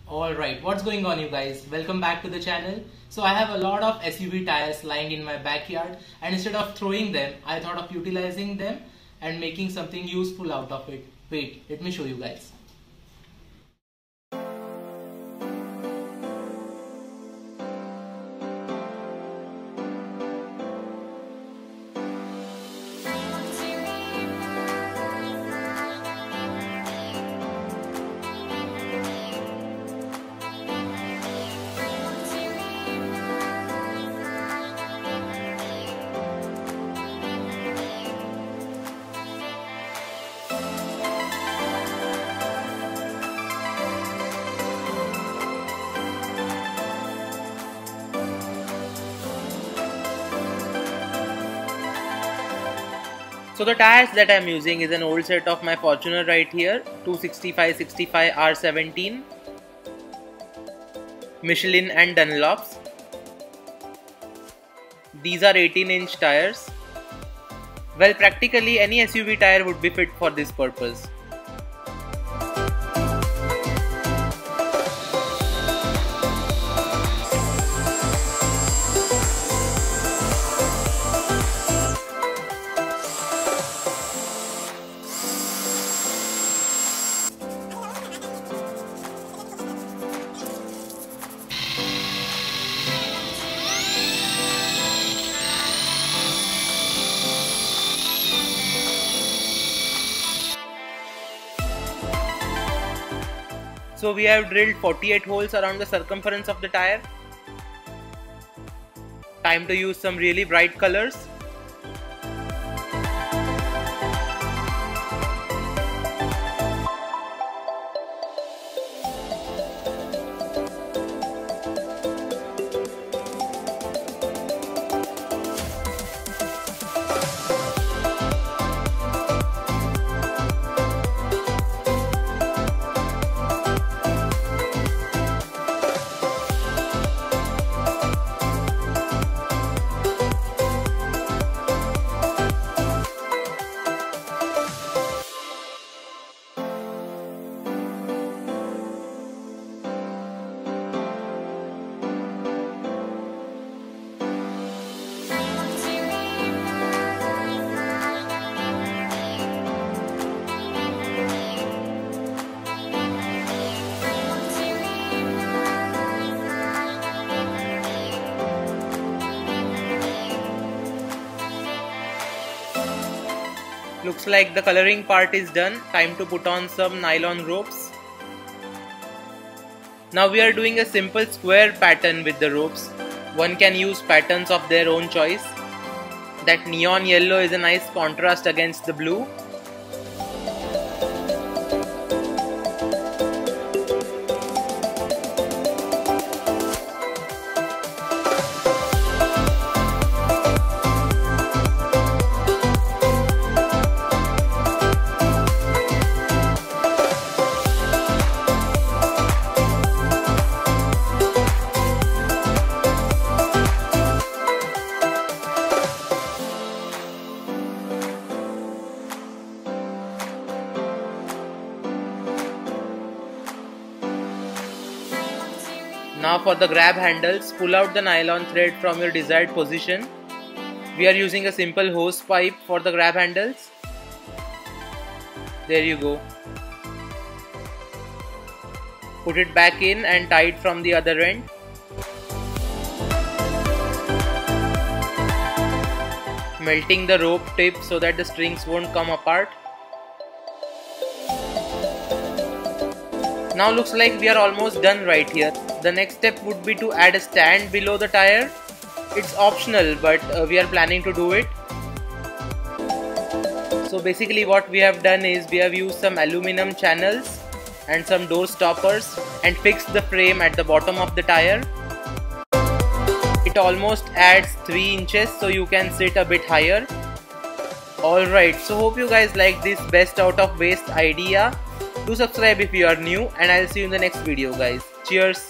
Alright, what's going on you guys? Welcome back to the channel. So I have a lot of SUV tires lying in my backyard, and instead of throwing them, I thought of utilizing them and making something useful out of it. Wait, let me show you guys. So the tires that I am using is an old set of my Fortuner right here, 265/65 R17, Michelin and Dunlops. These are 18-inch tires. Well, practically any SUV tire would be fit for this purpose. So we have drilled 48 holes around the circumference of the tire. Time to use some really bright colors. Looks like the coloring part is done. Time to put on some nylon ropes. Now we are doing a simple square pattern with the ropes. One can use patterns of their own choice. That neon yellow is a nice contrast against the blue. Now for the grab handles, pull out the nylon thread from your desired position. We are using a simple hose pipe for the grab handles. There you go. Put it back in and tie it from the other end. Melting the rope tip so that the strings won't come apart. Now looks like we are almost done right here. The next step would be to add a stand below the tire. It's optional, but we are planning to do it. So basically what we have done is we have used some aluminum channels and some door stoppers and fixed the frame at the bottom of the tire. It almost adds 3 inches so you can sit a bit higher. Alright, so hope you guys like this best out of waste idea. Do subscribe if you are new, and I'll see you in the next video guys. Cheers!